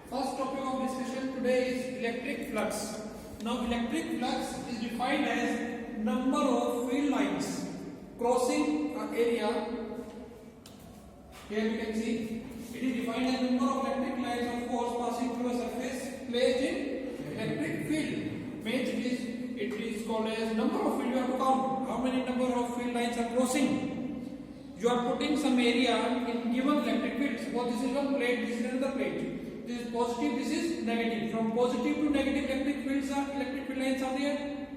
First topic of discussion today is electric flux. Now electric flux is defined as number of field lines crossing an area. Here we can see it is defined as number of electric lines of force passing through a surface placed in electric field. Means it is called as number of field. You have to count how many number of field lines are crossing. You are putting some area in given electric field. Suppose this is one plate, this is another plate. This is positive, this is negative. From positive to negative electric field lines are there.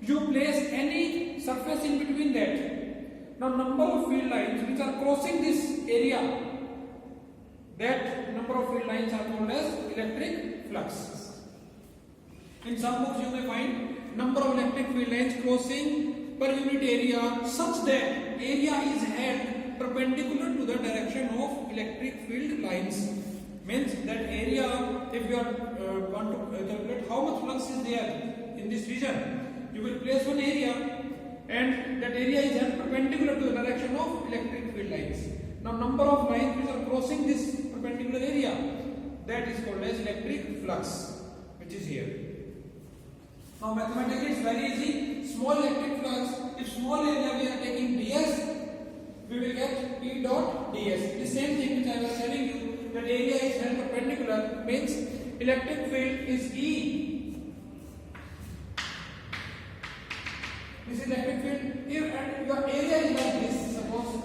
You place any surface in between that. Now number of field lines which are crossing this area, that number of field lines are called as electric flux. In some books you may find number of electric field lines crossing per unit area such that area is held perpendicular to the direction of electric field lines. Means that area, if you are want to calculate how much flux is there in this region, you will place one area and that area is held perpendicular to the direction of electric field lines. Now number of lines which are crossing this perpendicular area, that is called as electric flux, which is here. Now mathematically it's very easy. Small electric flux, if small area we are taking ds, we will get E dot ds. The same thing which I was telling you, that area is held perpendicular, means electric field is E. This is electric field. Here and your area is like this. Suppose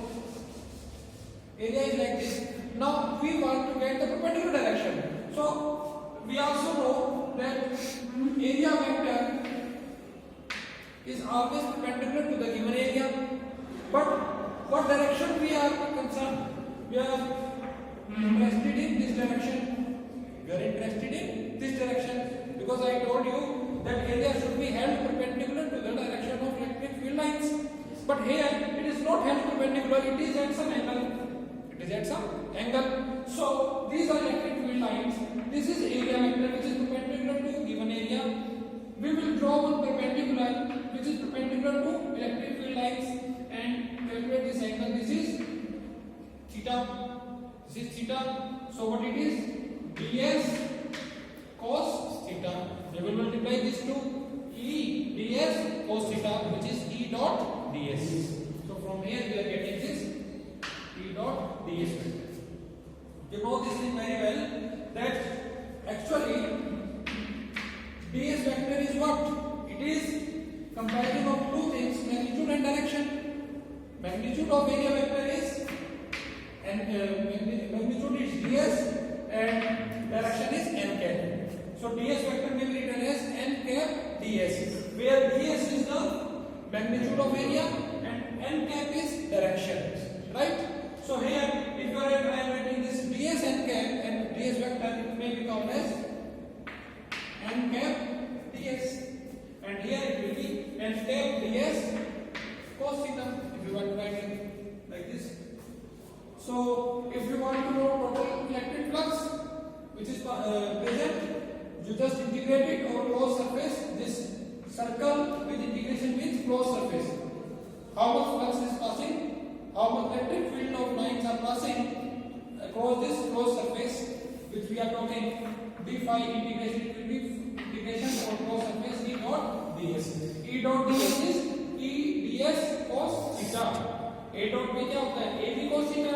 area is like this. Now we want to get the perpendicular direction. So we also know that area vector is always perpendicular to the given area. But what direction we are concerned? We are interested in this direction. We are interested in this direction because I told you that area should be held perpendicular to the direction of electric field lines. But here it is not held perpendicular, it is at some angle. It is at some angle. So these are electric field lines. This is area vector which is perpendicular to given area. We will draw one perpendicular which is perpendicular to electric field lines and calculate this angle. This is theta. This is theta. So what it is? ds cos theta. We will multiply this to E ds cos theta, which is E dot ds. So from here we are getting this E dot ds vector. You know this thing very well that actually ds vector is what? It is comparison of two things, magnitude and direction. Magnitude of area vector is magnitude is ds and direction is n cap. So ds vector may be written as n cap ds, where ds is the magnitude of area and n cap is direction. Right? So here, if I am writing this ds n cap and ds vector, it may be called as n cap ds, and here it will be n cap ds cos theta. If you want to write it like this. So if you want to know total electric flux which is present, you just integrate it over closed surface. This circle with integration means closed surface. How much flux is passing? How much electric field of lines are passing across this closed surface, which we are talking d phi integration. It will be integration over closed surface E dot ds. E dot ds is E ds cos theta. A dot में क्या होता है? A भी cos theta.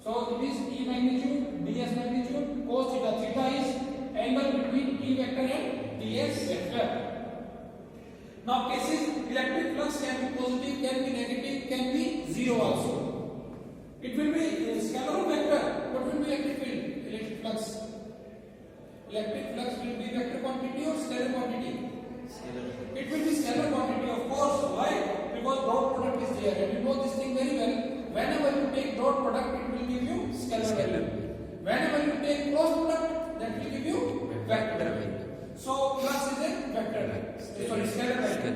So it is E magnitude, ds magnitude, cos theta. Theta is angle between E vector and ds vector. Now cases electric flux can be positive, can be negative, can be zero also. It will be scalar vector. What will be electric field? Electric flux. Electric flux will be vector quantity or scalar quantity? It will be scalar quantity, of course. Why? Because dot product is there, and you know this thing very well. Whenever you take dot product, it will give you scalar value. Whenever you take cross product, that will give you vector value. So flux is a vector value. Sorry, scalar value.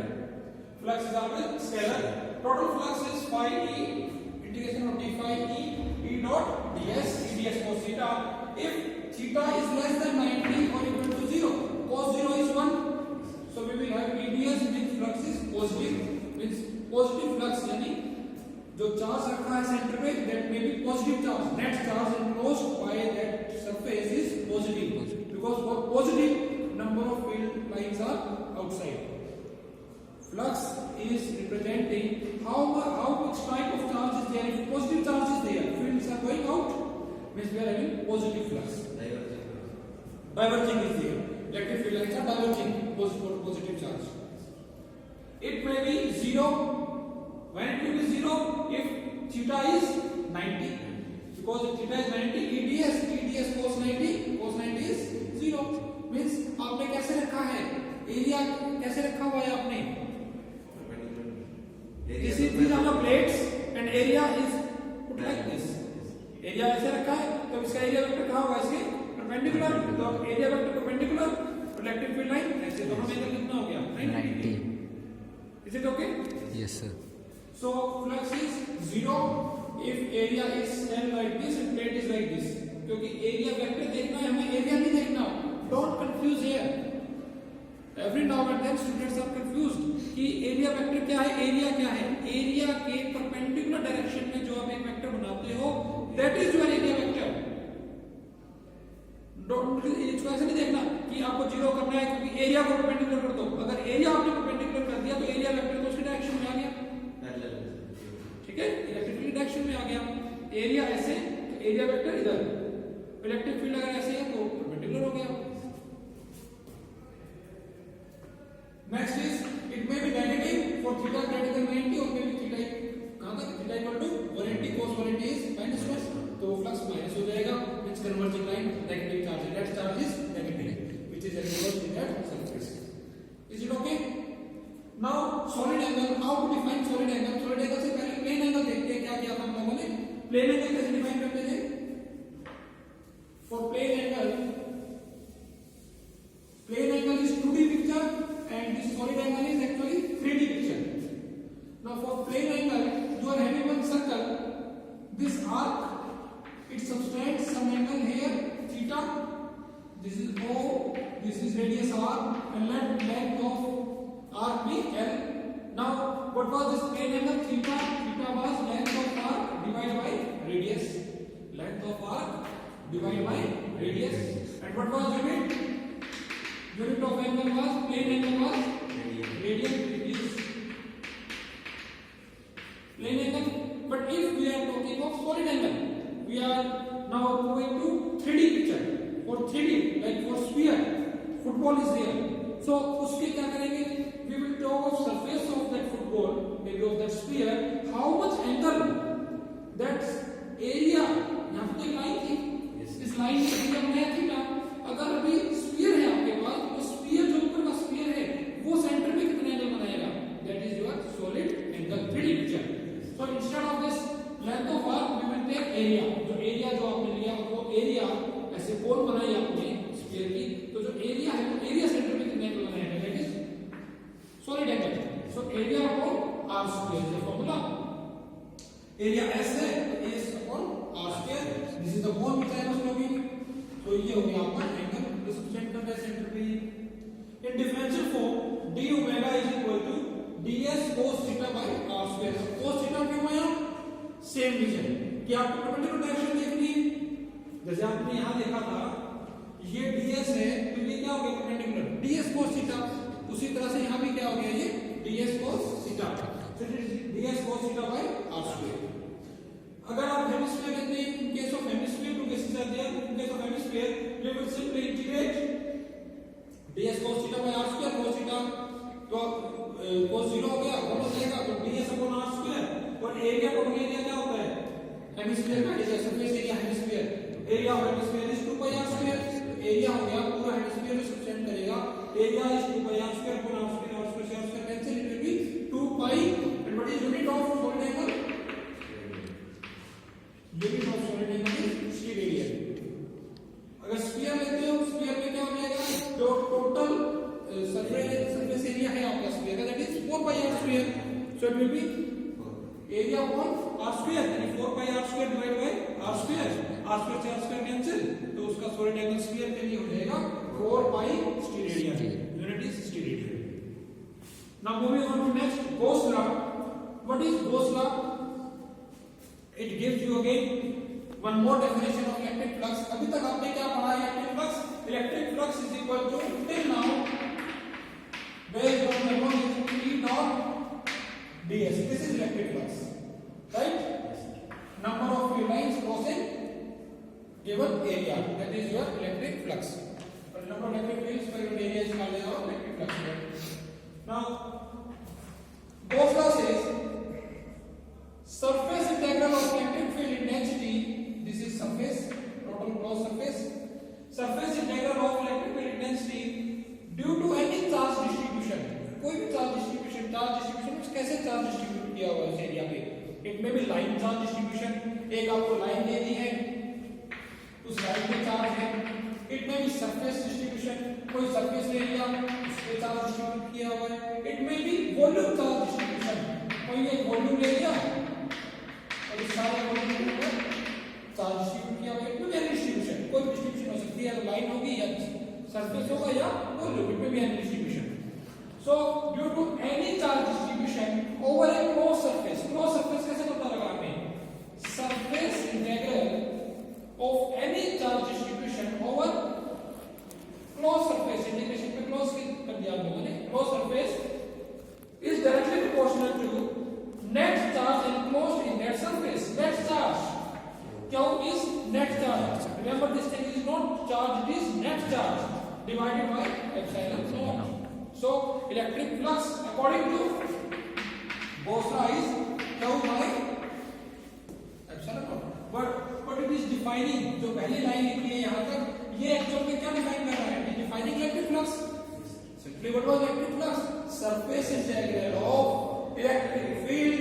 Flux is always scalar. Total flux is phi e integration of d phi e dot ds ds cos theta. If theta is less than 90 or equal to 0, cos 0 is 1. So we will have ds means flux is positive. Means positive flux यानी जो charge रखा है centre पे, that may be positive charge. Net charge enclosed by that surface is means we are having positive flux. Diverging is there. Electric field lines are diverging positive charge. It may be 0. When it will be 0? If theta is 90. Because if theta is 90, EDS cos 90 is 0. Means आपने कैसे रखा है? Area कैसे रखा हुआ है आपने? These are the plates and area is put like this. Area ऐसे रखा है, तो इसका एरिया वेक्टर कहाँ होगा? इसके परपेंडिकुलर. तो area vector perpendicular, electric field line ऐसे दोनों में एंगल कितना हो गया? 90. Is it okay? Yes sir. So flux is 0 if area is L like this and plate is like this. क्योंकि एरिया वेक्टर देखना है हमें, एरिया नहीं देखना. Don't confuse here. Every now and then students are confused कि area vector क्या है, area क्या है. एरिया के परपेंडिकुलर डायरेक्शन में जो आप एक वेक्टर बनाते हो, that is your area vector. Don't इसको ऐसे नहीं देखना कि आपको 0 करना है क्योंकि एरिया को परपेंडिकुलर कर दो. अगर एरिया आपने परपेंडिकुलर कर दिया तो एरिया वेक्टर तो उसकी डायरेक्शन में आ गया. ठीक है, इलेक्ट्रिक फील्ड डायरेक्शन में आ गया. एरिया ऐसे तो एरिया वेक्टर इधर. इलेक्ट्रिक फील्ड अगर ऐसे है तो परपेंडिकुलर हो गया. Next is it may be negative for theta greater than 90 or maybe theta कहां तक theta equal to 180 cos 180 is minus 1, तो फ्लक्स माइनस हो जाएगा. Means converging line negative charge, net charge is negative which is enclosed in that surface. Is it okay? Now solid angle, how to define solid angle? Solid angle से पहले plane angle देखते हैं. क्या किया था हम लोगों ने? Plane angle कैसे डिफाइन करते थे? For plane angle is 2D picture and this solid angle is actually 3D picture. Now for plane angle, you are having one circle. This arc, it subtends some angle here, theta. This is O, this is radius R, and length of arc be L. Now, what was this plane angle? Theta. Theta was length of arc divided by radius. Length of arc divided by radius. And what was unit? Unit of angle was, plane angle was radian. Plane angle. But if we are talking of solid angle, we are now moving to 3D picture. For 3D, like for sphere, football is there. So उसके क्या करेंगे? We will talk of surface of that football, maybe of that sphere. How much angle? That area. यहाँ पे line थी. इस line में area बनाया थी ना. अगर अभी स्फीयर है आपके पास, तो स्फीयर जो ऊपर का स्फीयर है, वो सेंटर में कितने एंगल बनाएगा? That is your solid angle 3D picture. So instead of this length of arc, we will take area. जो एरिया जो आपने लिया, वो एरिया ऐसे कोण बनाई आपने स्फीयर की, तो जो एरिया है, वो एरिया सेंटर में कितने एंगल बनाएगा? That is solid angle. So area upon r square is the formula. Area S है, S upon r square. This is the bone which I was talking. तो ये हो गया आपका एंगल. इस सेंटर का सेंटर पे in differential form d omega is equal to ds cos theta by r square. cos theta क्यों आया? सेम रीजन कि आपको परपेंडिकुलर डायरेक्शन देखनी है. जैसे आपने यहां देखा था ये ds है, तो ये क्या हो गया? Perpendicular ds cos theta. उसी तरह से यहां भी क्या हो गया? ये ds cos theta. So it is ds cos theta by r square. अगर आप हेमिस्फीयर लेते हैं, in case of hemisphere, two cases are there. In case of hemisphere, we will simply integrate ds cos theta by r square. cos theta तो cos 0 हो गया, 1 हो जाएगा, तो ds upon r square. और एरिया को एरिया क्या होता है? हेमिस्फीयर का area, surface area hemisphere. Area of hemisphere is 2 pi r square. Area हो गया पूरा हेमिस्फीयर में सब्सटेंड करेगा. Area is 2 pi r square upon r square. r square से r square cancel, it will be 2 pi. And what is unit of solid angle? Unit of solid angle is steradian. अगर sphere लेते हो, sphere में क्या हो जाएगा? जो total surface area है आपका स्फीयर का, that is 4 pi r square. So it will be area upon r square, यानी 4 पाई r square divided by r square. r square से r square कैंसिल, तो उसका solid angle स्फीयर के लिए हो जाएगा 4 पाई steradian. Unit is steradian. Now moving on to next, Gauss law. What is Gauss law? It gives you again one more definition of electric flux. अभी तक आपने क्या पढ़ा है? Electric flux. Electric flux is equal to till now based on the law is E dot ds. This is electric flux, right? Number of lines crossing given area, that is your electric flux. But number of electric fields per unit area is called as our electric flux. Now, Gauss law says surface integral of electric field intensity. This is surface, total closed surface. Surface integral of electric field intensity due to any charge distribution. कोई भी charge distribution में कैसे charge distribute किया हुआ है इस area पे. It में भी लाइन चार्ज डिस्ट्रीब्यूशन. एक आपको लाइन दे दी है, उस लाइन पे चार्ज है. इट में भी सरफेस डिस्ट्रीब्यूशन, कोई सरफेस ले लिया, उस पे चार्ज डिस्ट्रीब्यूट किया हुआ है. इट में भी वॉल्यूम चार्ज डिस्ट्रीब्यूशन, कोई एक वॉल्यूम ले लिया और इस सारे वॉल्यूम पे चार्ज डिस्ट्रीब्यूट किया हुआ है. इट में भी डिस्ट्रीब्यूशन, कोई डिस्ट्रीब्यूशन हो सकती है, या लाइन होगी या सरफेस होगा या वॉल्यूम. इट में भी distribution. So due to any charge distribution over a closed surface कैसे पता लगाते हैं? Surface integral of any charge distribution over closed surface, integration पे close कर दिया हम लोगों ने. Closed surface is directly proportional to net charge enclosed in that surface. Net charge क्या is net charge? Remember this thing is not charge, it is net charge divided by epsilon naught. So electric flux according to Gauss law is Q by epsilon naught. But it is defining, जो पहली line लिखी है यहाँ तक, ये actual में क्या define कर रहा है? It is defining electric flux. Simply what was electric flux? Surface integral of electric field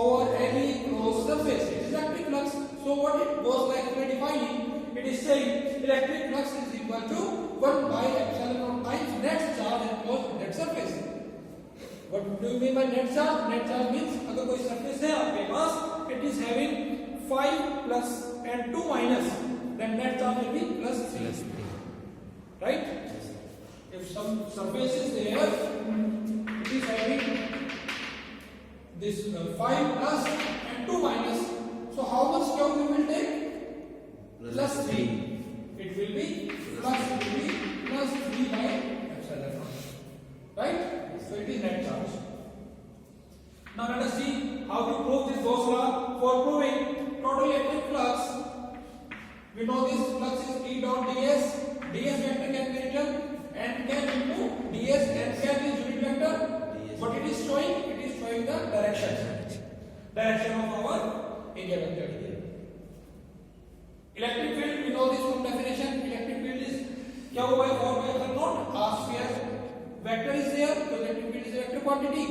over any closed surface. It is electric flux. So what it was like defining? It is saying electric flux is equal to 1 by epsilon naught times net charge enclosed in that surface. What do you mean by net charge? Net charge means अगर कोई surface है आपके पास, it is having 5 plus and 2 minus, then net charge will be plus 3. Right? If some surface is there, it is having this 5 plus and 2 minus. So how much Q we will take? Plus 3. It will be plus 3 by epsilon naught. Right? So it is net charge. Now let us see how to prove this Gauss law. For proving total electric flux, we know this flux is E dot ds. ds vector can be written n cap into ds. N cap is unit vector. What it is showing? It is showing the direction of our area vector here. Electric field, we know this from definition. Electric field is Q by 4 by epsilon naught r square. Vector is there, so electric field is a vector quantity.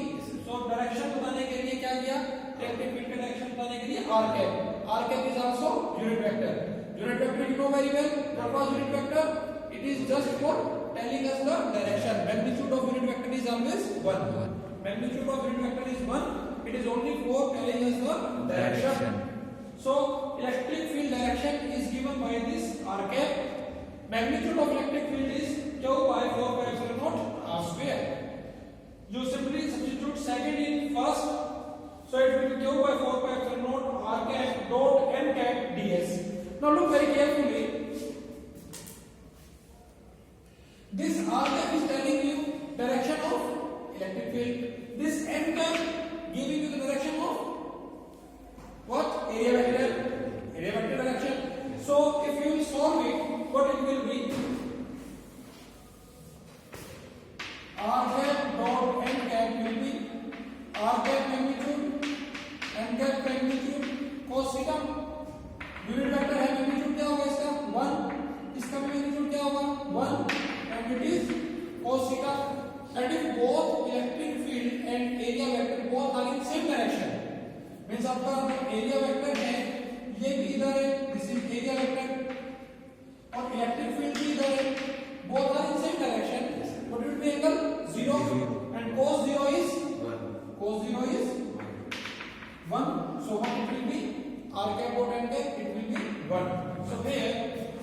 So direction बताने के लिए क्या किया? Electric field का direction बताने के लिए r cap. R cap is also unit vector. Unit vector you know very well. What was unit vector? It is just for telling us the direction. Magnitude of unit vector is always 1. Magnitude of unit vector is 1. It is only for telling us the direction. So electric field direction is given by this r cap. Magnitude of electric field is Q by 4 by epsilon naught r square. You simply substitute second in first, so it will be Q by 4 by epsilon naught r cap dot n cap ds. Now look very carefully. This r cap is telling you direction of electric field. This n cap giving you the direction of what? Area vector direction. So if you will solve it, what it will be? R cap dot n cap will be r cap magnitude, n cap magnitude cos theta. Unit vector है, magnitude क्या होगा इसका? 1. इसका magnitude क्या होगा? 1. And it is cos theta. And if both electric field and area vector both are in same direction, means आपका area vector है, ये भी इधर है, दिस इज एरिया वेक्टर, और इलेक्ट्रिक फील्ड भी इधर है, both are in same direction. What will be angle? 0. And cos 0 is 1. So what it will be? R cap dot n cap, it will be 1. So here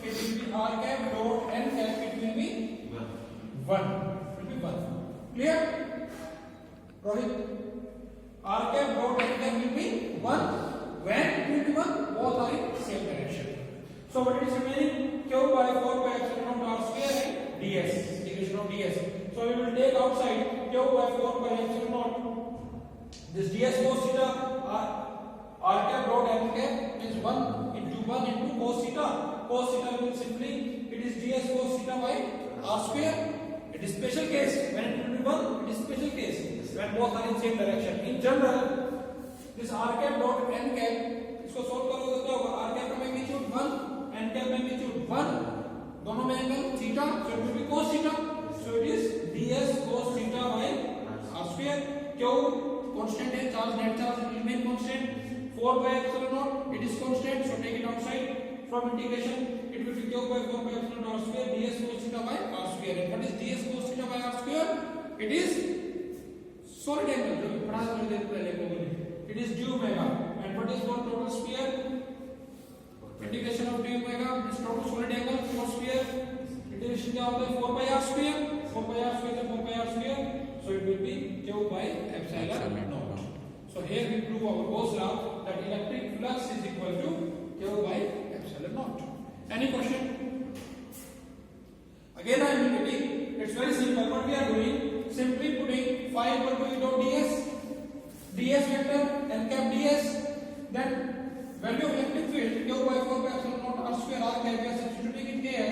it will be R cap dot n cap, it will be 1. It will be 1. Clear? Rohit? R cap dot n cap will be 1. When it will be 1? Both are in same direction. So what is remaining? Q by 4 by epsilon naught r square and ds. Integration of ds. So we will take outside Q by 4 by epsilon naught. This ds cos theta r cap dot n cap is 1 into cos theta. cos theta will simply it is ds cos theta by r square. It is special case when it will be 1. It is special case when both are in same direction. In general, this r cap dot n cap इसको solve करोगे तो क्या होगा? r cap का magnitude 1, n cap magnitude 1, दोनों में angle theta, so it will be cos theta. So it is ds cos theta by r square. Q constant है, charge net charge will remain constant. 4 by epsilon naught it is constant, so take it outside. From integration it will be q by 4 by epsilon naught r square ds cos theta by r square. And what is ds cos theta by r square? It is solid angle, जो पढ़ा था थोड़ी देर पहले को it is d omega. And what is one total sphere? Integration of d omega is total solid angle for sphere. Integration क्या होता है? 4 by r square. 4 by r square is 4 by r square. So it will be q by epsilon naught. So here we prove our Gauss law that electric flux is equal to q by epsilon naught. Any question? Again I am repeating. It's very simple. What we are doing? Simply putting phi equal to e dot ds. ds vector n cap ds, then value of electric field q by 4 by epsilon naught r square r cap, we are substituting it here.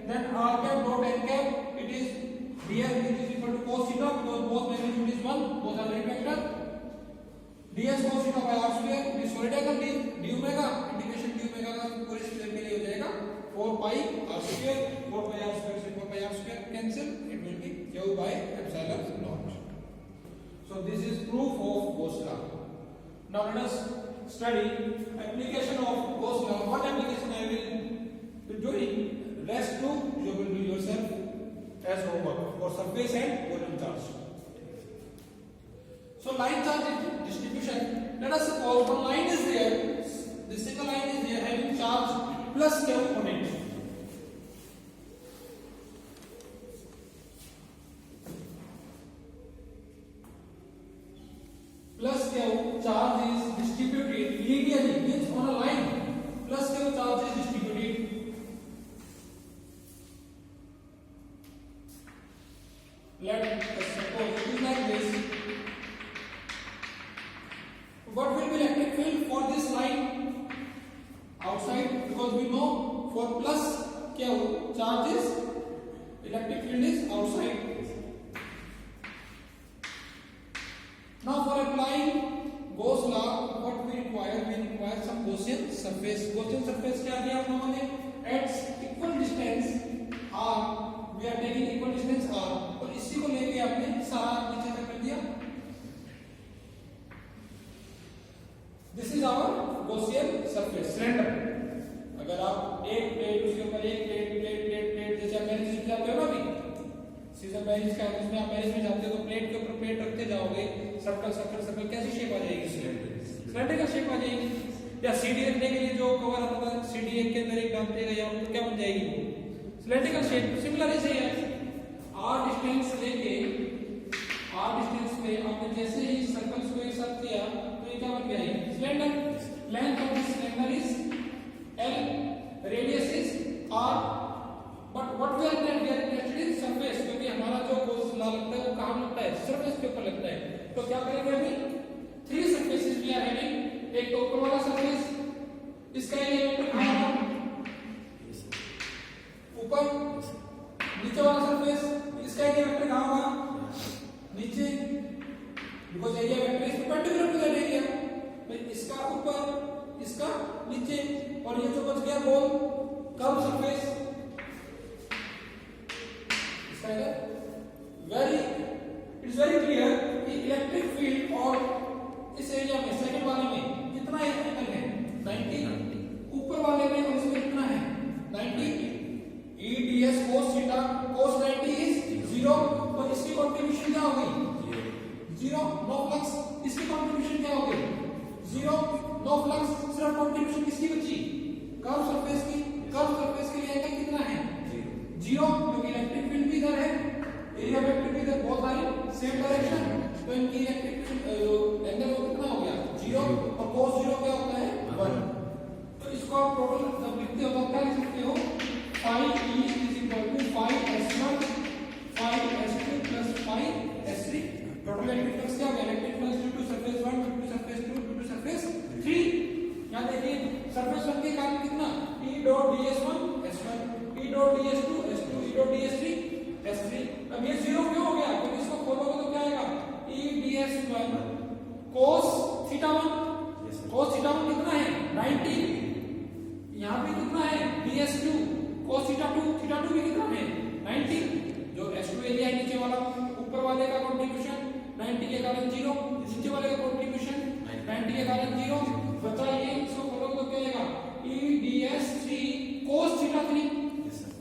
Then r cap dot n cap, it is ds it is equal to cos theta because both magnitude is 1, both are unit vector. ds cos theta by r square, it is solid angle d omega, integration d omega का पूरे square में हो जाएगा 4 pi r square, 4 pi r square से 4 pi r square cancel, it will be q by epsilon naught. So this is proof of Gauss law. Now let us study application of Gauss law. What application I will be doing? Rest two you will do yourself as homework for surface and volume charge. So line charge distribution. Let us suppose one line is there. This single line is there having charge plus q on it. Plus q charge is distributed linearly, means on a line. Plus q charge is distributed. Let us suppose it is like this. What will be electric field for this line? Outside, because we know for plus q charge is electric field is outside. Now for applying Gauss law, what we require? We require some Gaussian surface. Gaussian surface क्या दिया हम लोगों ने? At equal distance r, we are taking equal distance r, और इसी को लेके आपने सारा नीचे तक कर दिया. This is our Gaussian surface, cylinder. अगर आप एक प्लेट उसके ऊपर एक प्लेट जैसे आप मैरिज में जाते हो ना अभी सीजन मैरिज का है उसमें आप मैरिज में जाते हो तो प्लेट के ऊपर प्लेट रखते जाओगे सर्कल सर्कल सर्कल कैसी शेप आ जाएगी? सिलेंडर का शेप आ जाएगी. या सीडी रखने के लिए जो कवर आता था सीडी एक के अंदर एक डालते गए और तो क्या बन जाएगी? सिलेंडर का शेप. सिमिलर ऐसे ही है. आर डिस्टेंस लेके आर डिस्टेंस पे आपने जैसे ही सर्कल्स को एक साथ किया तो ये क्या बन गया? Cylinder. Length of this cylinder is L, radius is R. But what we are interested in surface, क्योंकि हमारा जो Gauss law लगता है वो कहाँ लगता है? सरफेस के ऊपर लगता है. तो क्या करेंगे अभी? 3 surfaces we are having. एक तो ऊपर वाला surface, इसका एरिया ऊपर कहाँ होगा? ऊपर. नीचे वाला surface, इसका एरिया वेक्टर कहाँ होगा? नीचे. Because area vector is perpendicular to that area. इसका ऊपर, इसका नीचे, और ये जो बच गया गोल कर्व सरफेस इसका है वेरी इट्स वेरी क्लियर कि इलेक्ट्रिक फील्ड और इस एरिया में सेकंड वाले में कितना एंगल है? 90. ऊपर वाले में और इसमें कितना है? 90. E ds cos theta cos 90 is 0. तो इसकी कंट्रीब्यूशन क्या होगी? 0. No flux. इसकी कंट्रीब्यूशन क्या होगी? 0. No flux. सिर्फ कंट्रीब्यूशन किसकी बची? कर्व सरफेस की. कर्व सरफेस के लिए एंगल कितना है? 0. क्योंकि इलेक्ट्रिक फील्ड भी इधर है अब ये 0 क्यों हो गया? क्योंकि इसको खोलोगे तो क्या आएगा? E ds1 cos theta 1, cos theta 1 कितना है 90, यहाँ पे कितना है ds2 cos थीटा 2 भी कितना है 90, जो s2 एरिया है नीचे वाला, ऊपर वाले का कंट्रीब्यूशन 90 के कारण 0, नीचे वाले का कंट्रीब्यूशन 90 के कारण 0, बचा ये, इसको खोलोगे तो क्या आएगा E ds3 cos थीटा 3,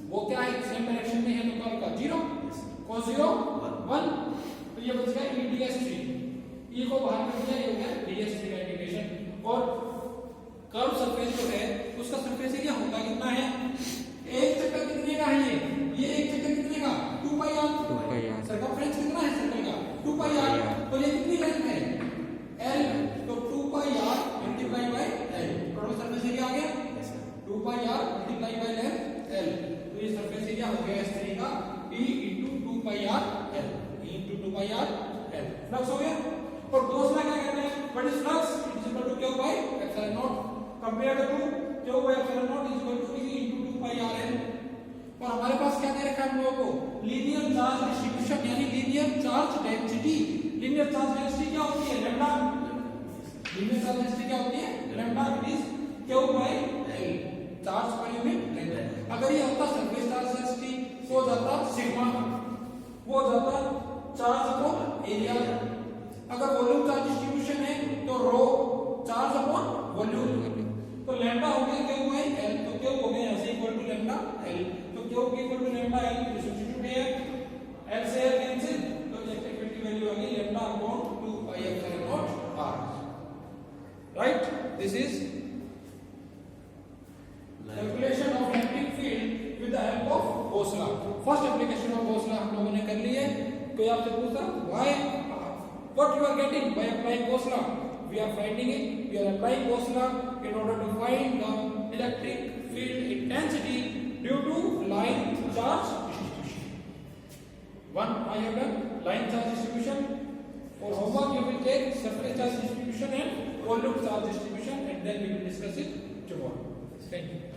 वो क्या है सेम डायरेक्शन में है तो कर्व का 0, cos 0 1, तो ये बच गया E ds3, E को बाहर कर दिया, ये हो गया ds3 का इंटीग्रेशन। और कर्व सरफेस जो है उसका सरफेस एरिया होता कितना है, एक चक्कर कितने का है ये एक चक्कर कितने का 2 पाई r, सरकमफ्रेंस कितना है सर्कल का 2 पाई r, तो ये कितनी लेंथ है l, तो 2 pi r multiply by l, total surface area आ गया 2 pi r multiply by length l, तो ये सरफेस एरिया हो गया इस तरह का E into 2 pi r l, E into 2 pi r l, flux हो गया। और दूसरा क्या कहते हैं, what is flux, it is equal to q by epsilon naught, compare to q by epsilon naught is equal to E into 2 pi r l। और हमारे पास क्या दे रखा है हम लोगों को, लीनियर चार्ज डिस्ट्रीब्यूशन यानी linear charge density. Linear charge density क्या होती है लैम्डा, लीनियर चार्ज डेंसिटी क्या होती है lambda, it is q by l, charge per unit length. अगर ये होता सरफेस चार्ज डेंसिटी वो जाता सिग्मा, वो जाता चार्ज अपॉन एरिया। अगर वॉल्यूम चार्ज डिस्ट्रीब्यूशन है तो रो चार्ज अपॉन वॉल्यूम, तो लैम्डा हो गया q by l, तो q हो गया ऐसे इक्वल टू लैम्डा l, तो q equal to lambda l, substitute है l से l कैंसिल, तो इलेक्ट्रिक फील्ड की वैल्यू आ गई lambda upon 2 pi epsilon naught r, right. This is calculation of electric field with the help of Gauss law. First application of Gauss law हम लोगों ने कर ली है। कोई आपसे पूछा why what you are getting by applying Gauss law, we are finding it, we are applying Gauss law in order to find the electric field intensity due to line charge distribution. One I have done line charge distribution. For homework you will take surface charge distribution and volume charge distribution, and then we will discuss it tomorrow. Thank you.